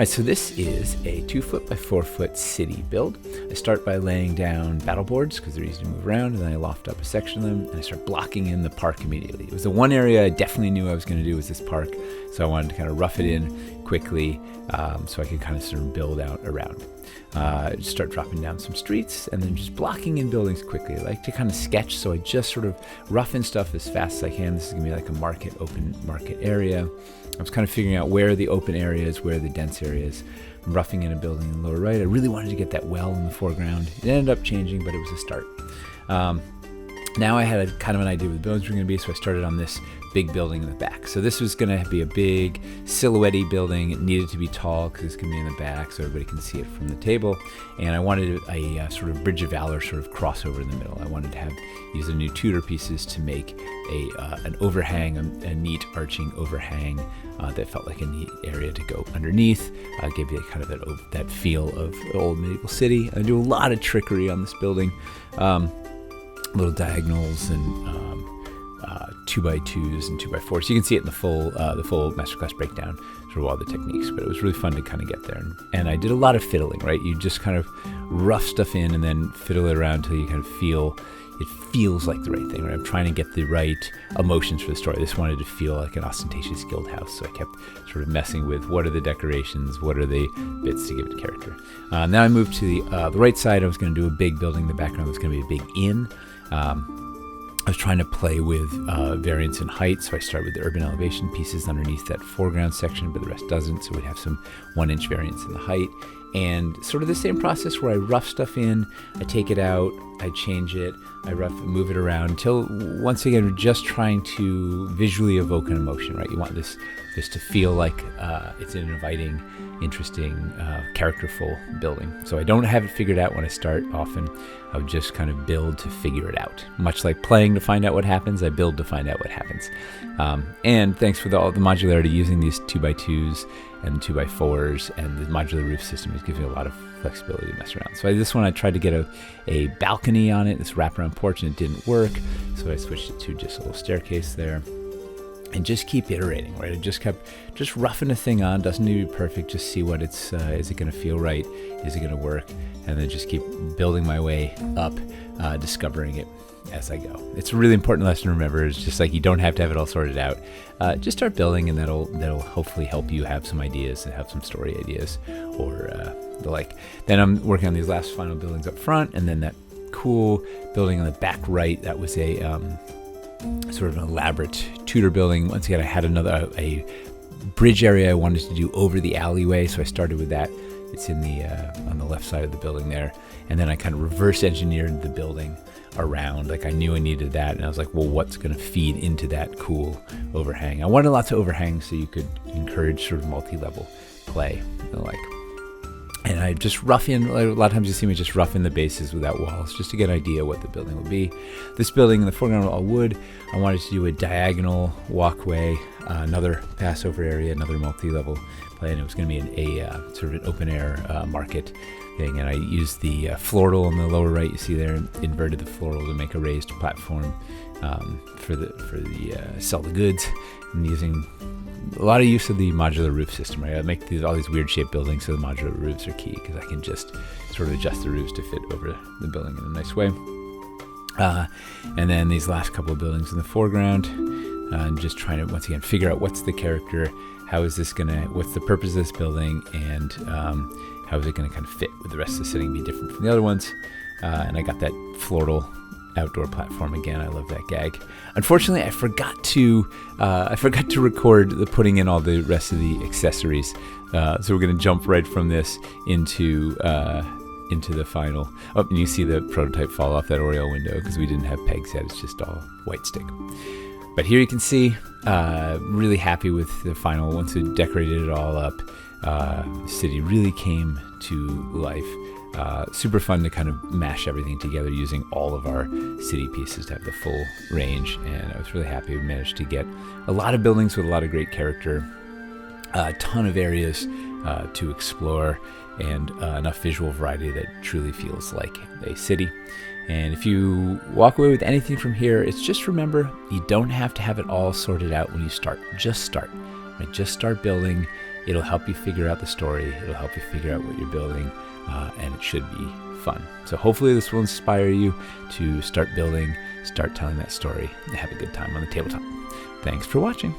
right, so this is a 2-foot by 4-foot city build. I start by laying down battle boards because they're easy to move around, and then I loft up a section of them, and I start blocking in the park immediately. It was the one area I definitely knew I was going to do was this park, so I wanted to kind of rough it in quickly so I could kind of sort of build out around it. Just start dropping down some streets and then just blocking in buildings quickly. I like to kind of sketch, so I just sort of rough in stuff as fast as I can. This is going to be like a open market area. I was kind of figuring out where the open areas, where the dense areas. I'm roughing in a building in the lower right. I really wanted to get that well in the foreground. It ended up changing, but it was a start. Now I had kind of an idea what the buildings were going to be, so I started on this big building in the back. So this was going to be a big silhouette-y building. It needed to be tall because it's going to be in the back so everybody can see it from the table. And I wanted a sort of Bridge of Valor sort of crossover in the middle. I wanted to use the new Tudor pieces to make an overhang, a neat arching overhang that felt like a neat area to go underneath. Gave you kind of that feel of the old medieval city. I do a lot of trickery on this building. Little diagonals and 2x2s and 2x4s. So you can see it in the full Masterclass breakdown, sort of all the techniques, but it was really fun to kind of get there. And I did a lot of fiddling, right? You just kind of rough stuff in and then fiddle it around until you kind of it feels like the right thing, right? I'm trying to get the right emotions for the story. This wanted to feel like an ostentatious guild house, so I kept sort of messing with what are the decorations, what are the bits to give it character. Now I moved to the right side. I was going to do a big building. The background was going to be a big inn. I was trying to play with variance in height, so I start with the urban elevation pieces underneath that foreground section, but the rest doesn't, so we'd have some 1-inch variance in the height. And sort of the same process where I rough stuff in, I take it out, I change it, I move it around until, once again, we're just trying to visually evoke an emotion, right? You want this to feel like it's an inviting, interesting, characterful building. So I don't have it figured out when I start often. I would just kind of build to figure it out. Much like playing to find out what happens, I build to find out what happens. And thanks for all the modularity using these 2x2s and 2x4s and the modular roof system. It gives me a lot of flexibility to mess around. So this one I tried to get a balcony on it, this wraparound porch, and it didn't work. So I switched it to just a little staircase there. And just keep iterating, right? I just kept roughing the thing on. Doesn't need to be perfect. Just see what is it going to feel right? Is it going to work? And then just keep building my way up, discovering it as I go. It's a really important lesson to remember. It's just like you don't have to have it all sorted out. Just start building, and that'll hopefully help you have some ideas and have some story ideas or the like. Then I'm working on these last final buildings up front, and then that cool building on the back right. That was a sort of an elaborate Tudor building. Once again, I had a bridge area I wanted to do over the alleyway, so I started with that. It's in the on the left side of the building there, and then I kind of reverse engineered the building around. Like I knew I needed that, and I was like, well, what's going to feed into that cool overhang? I wanted lots of overhangs so you could encourage sort of multi-level play and the like. And I just rough in, a lot of times you see me just rough in the bases without walls, just to get an idea what the building would be. This building in the foreground all wood. I wanted to do a diagonal walkway, another Passover area, another multi-level play, and it was going to be a sort of an open-air market thing. And I used the floral on the lower right, you see there, inverted the floral to make a raised platform for the sell the goods, and using a lot of use of the modular roof system, right? I make all these weird shaped buildings, so the modular roofs are key because I can just sort of adjust the roofs to fit over the building in a nice way. And then these last couple of buildings in the foreground, and just trying to, once again, figure out what's the character, what's the purpose of this building, and how is it going to kind of fit with the rest of the setting, be different from the other ones. And I got that floral outdoor platform again. I love that gag. Unfortunately, I forgot to record the putting in all the rest of the accessories. So we're going to jump right from this into the final. Oh, and you see the prototype fall off that Oriel window because we didn't have pegs yet. It's just all white stick. But here you can see, really happy with the final. Once we decorated it all up, the city really came to life. Super fun to kind of mash everything together using all of our city pieces to have the full range, and I was really happy we managed to get a lot of buildings with a lot of great character, a ton of areas to explore, and enough visual variety that truly feels like a city. And if you walk away with anything from here, it's just remember, you don't have to have it all sorted out when you start. Just start, right? Just start building. It'll help you figure out the story. It'll help you figure out what you're building, and it should be fun. So hopefully this will inspire you to start building, start telling that story, and have a good time on the tabletop. Thanks for watching.